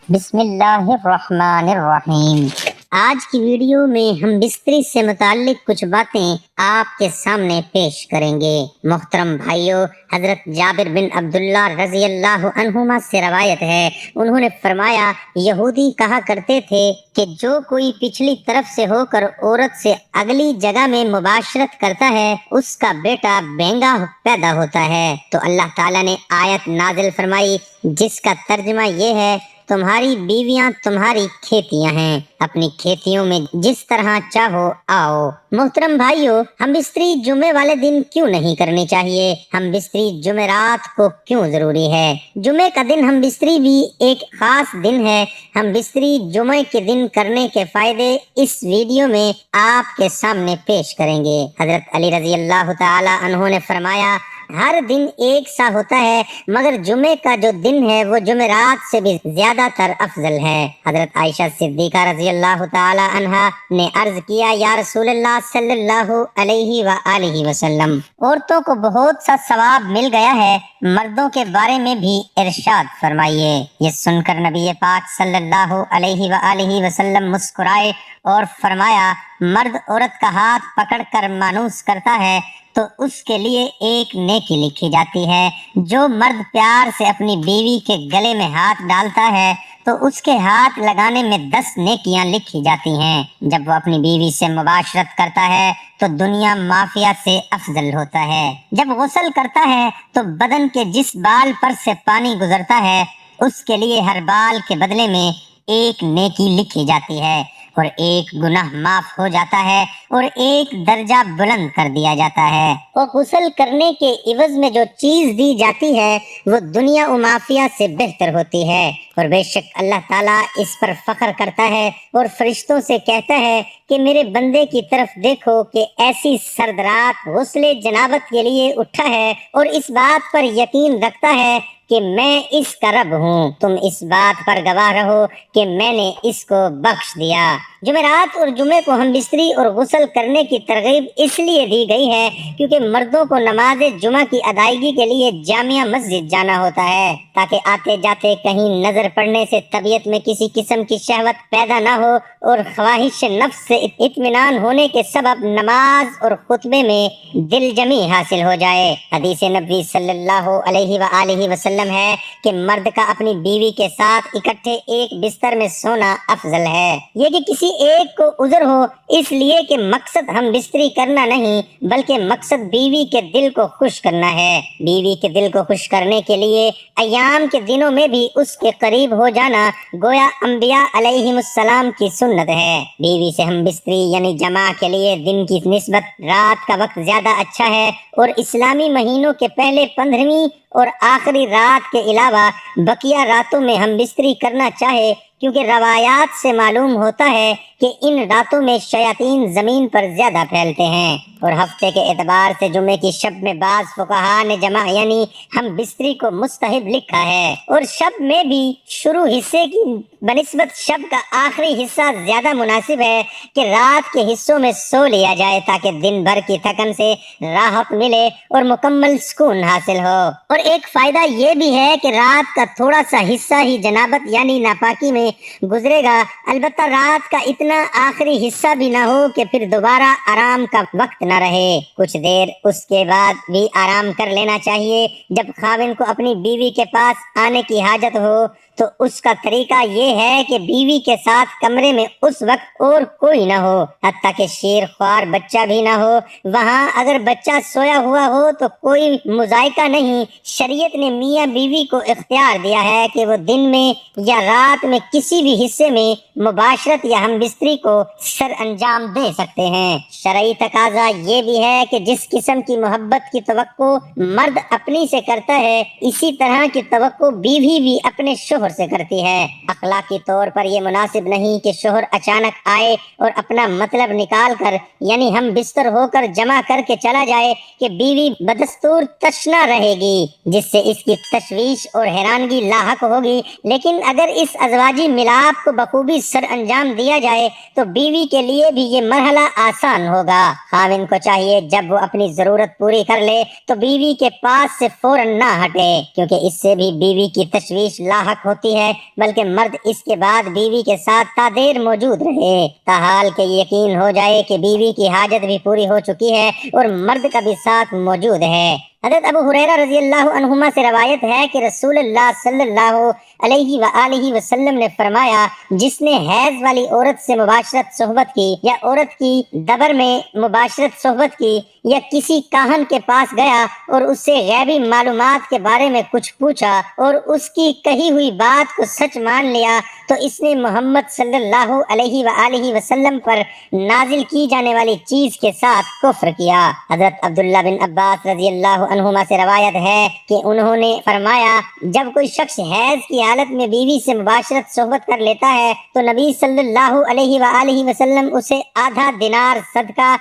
بسم اللہ الرحمن الرحیم۔ آج کی ویڈیو میں ہم بستری سے متعلق کچھ باتیں آپ کے سامنے پیش کریں گے۔ محترم بھائیو، حضرت جابر بن عبداللہ رضی اللہ عنہما سے روایت ہے، انہوں نے فرمایا، یہودی کہا کرتے تھے کہ جو کوئی پچھلی طرف سے ہو کر عورت سے اگلی جگہ میں مباشرت کرتا ہے اس کا بیٹا بینگا پیدا ہوتا ہے۔ تو اللہ تعالیٰ نے آیت نازل فرمائی جس کا ترجمہ یہ ہے، تمہاری بیویاں تمہاری کھیتیاں ہیں، اپنی کھیتیوں میں جس طرح چاہو آؤ۔ محترم بھائیو، ہم بستری جمعے والے دن کیوں نہیں کرنی چاہیے؟ ہم بستری جمعرات کو کیوں ضروری ہے؟ جمعے کا دن ہم بستری بھی ایک خاص دن ہے۔ ہم بستری جمعے کے دن کرنے کے فائدے اس ویڈیو میں آپ کے سامنے پیش کریں گے۔ حضرت علی رضی اللہ تعالی عنہ نے فرمایا، ہر دن ایک سا ہوتا ہے مگر جمعے کا جو دن ہے وہ جمعرات سے بھی زیادہ تر افضل ہے۔ حضرت عائشہ صدیقہ رضی اللہ تعالی عنہا نے عرض کیا، یا رسول اللہ صلی اللہ علیہ وآلہ وسلم، عورتوں کو بہت سا ثواب مل گیا ہے، مردوں کے بارے میں بھی ارشاد فرمائیے۔ یہ سن کر نبی پاک صلی اللہ علیہ وآلہ وسلم مسکرائے اور فرمایا، مرد عورت کا ہاتھ پکڑ کر مانوس کرتا ہے تو اس کے لیے ایک نیکی لکھی جاتی ہے۔ جو مرد پیار سے اپنی بیوی کے گلے میں ہاتھ ڈالتا ہے تو اس کے ہاتھ لگانے میں 10 نیکیاں لکھی جاتی ہیں۔ جب وہ اپنی بیوی سے مباشرت کرتا ہے تو دنیا مافیا سے افضل ہوتا ہے۔ جب غسل کرتا ہے تو بدن کے جس بال پر سے پانی گزرتا ہے اس کے لیے ہر بال کے بدلے میں ایک نیکی لکھی جاتی ہے، اور ایک گناہ معاف ہو جاتا ہے اور ایک درجہ بلند کر دیا جاتا ہے۔ اور غسل کرنے کے عوض میں جو چیز دی جاتی ہے وہ دنیا و مافیا سے بہتر ہوتی ہے۔ اور بے شک اللہ تعالیٰ اس پر فخر کرتا ہے اور فرشتوں سے کہتا ہے کہ میرے بندے کی طرف دیکھو کہ ایسی سرد رات غسل جنابت کے لیے اٹھا ہے اور اس بات پر یقین رکھتا ہے کہ میں اس کا رب ہوں، تم اس بات پر گواہ رہو کہ میں نے اس کو بخش دیا۔ جمعرات اور جمعے کو ہم بستری اور غسل کرنے کی ترغیب اس لیے دی گئی ہے کیونکہ مردوں کو نماز جمعہ کی ادائیگی کے لیے جامعہ مسجد جانا ہوتا ہے تاکہ آتے جاتے کہیں نظر پڑنے سے طبیعت میں کسی قسم کی شہوت پیدا نہ ہو اور خواہش نفس سے اطمینان ہونے کے سبب نماز اور خطبے میں دل جمی حاصل ہو جائے۔ حدیث نبی صلی اللہ علیہ وآلہ وسلم ہے کہ مرد کا اپنی بیوی کے ساتھ اکٹھے ایک بستر میں سونا افضل ہے۔ یہ کہ کسی ایک کو عذر ہو، اس لیے کہ مقصد ہم بستری کرنا نہیں بلکہ مقصد بیوی کے دل کو خوش کرنا ہے۔ بیوی کے دل کو خوش کرنے کے لیے ایام کے دنوں میں بھی اس کے قریب ہو جانا گویا انبیاء علیہم السلام کی سنت ہے۔ بیوی سے ہم بستری یعنی جماع کے لیے دن کی نسبت رات کا وقت زیادہ اچھا ہے، اور اسلامی مہینوں کے پہلے 15ویں اور آخری رات کے علاوہ بقیہ راتوں میں ہم بستری کرنا چاہے، کیونکہ روایات سے معلوم ہوتا ہے کہ ان راتوں میں شیاطین زمین پر زیادہ پھیلتے ہیں۔ اور ہفتے کے اعتبار سے جمعے کی شب میں بعض فقہا نے جمع یعنی ہم بستری کو مستحب لکھا ہے، اور شب میں بھی شروع حصے کی بنسبت شب کا آخری حصہ زیادہ مناسب ہے کہ رات کے حصوں میں سو لیا جائے تاکہ دن بھر کی تھکن سے راحت ملے اور مکمل سکون حاصل ہو۔ اور ایک فائدہ یہ بھی ہے کہ رات کا تھوڑا سا حصہ ہی جنابت یعنی ناپاکی میں گزرے گا، البتہ رات کا اتنا آخری حصہ بھی نہ ہو کہ پھر دوبارہ آرام کا وقت نہ رہے۔ کچھ دیر اس کے بعد بھی آرام کر لینا چاہیے۔ جب خاوند کو اپنی بیوی کے پاس آنے کی حاجت ہو تو اس کا طریقہ یہ ہے کہ بیوی کے ساتھ کمرے میں اس وقت اور کوئی نہ ہو، حتیٰ کہ شیر خوار بچہ بھی نہ ہو۔ وہاں اگر بچہ سویا ہوا ہو تو کوئی مذائقہ نہیں۔ شریعت نے میاں بیوی کو اختیار دیا ہے کہ وہ دن میں یا رات میں کسی بھی حصے میں مباشرت یا ہم بستری کو سر انجام دے سکتے ہیں۔ شرعی تقاضا یہ بھی ہے کہ جس قسم کی محبت کی توقع مرد اپنی سے کرتا ہے اسی طرح کی توقع بیوی بھی اپنے شوہر سے کرتی ہے۔ اخلاقی طور پر یہ مناسب نہیں کہ شوہر اچانک آئے اور اپنا مطلب نکال کر یعنی ہم بستر ہو کر جمع کر کے چلا جائے کہ بیوی بدستور تشنا رہے گی، جس سے اس کی تشویش اور حیرانگی لاحق ہوگی۔ لیکن اگر اس ازواجی ملاپ کو بخوبی سر انجام دیا جائے تو بیوی کے لیے بھی یہ مرحلہ آسان ہوگا۔ خاوند کو چاہیے جب وہ اپنی ضرورت پوری کر لے تو بیوی کے پاس سے فوراً نہ ہٹے، کیونکہ اس سے بھی بیوی کی تشویش لاحق ہوتی ہوتی ہے بلکہ مرد اس کے بعد بیوی کے ساتھ تا دیر موجود رہے، تاحال کہ یقین ہو جائے کہ بیوی کی حاجت بھی پوری ہو چکی ہے اور مرد کا بھی ساتھ موجود ہے۔ حضرت ابو ہریرہ رضی اللہ عنہما سے روایت ہے کہ رسول اللہ صلی اللہ علیہ وآلہ وسلم نے فرمایا، جس نے حیض والی عورت سے مباشرت صحبت کی یا عورت کی دبر میں مباشرت صحبت کی یا کسی کاہن کے پاس گیا اور اس سے غیبی معلومات کے بارے میں کچھ پوچھا اور اس کی کہی ہوئی بات کو سچ مان لیا تو اس نے محمد صلی اللہ علیہ وآلہ وسلم پر نازل کی جانے والی چیز کے ساتھ کفر کیا۔ حضرت عبداللہ بن عباس رضی اللہ عنہما سے روایت ہے کہ انہوں نے فرمایا، جب کوئی شخص حیض کی حالت میں بیوی سے مباشرت صحبت کر لیتا ہے تو نبی صلی اللہ علیہ وآلہ وسلم اسے آدھا دینار صدقہ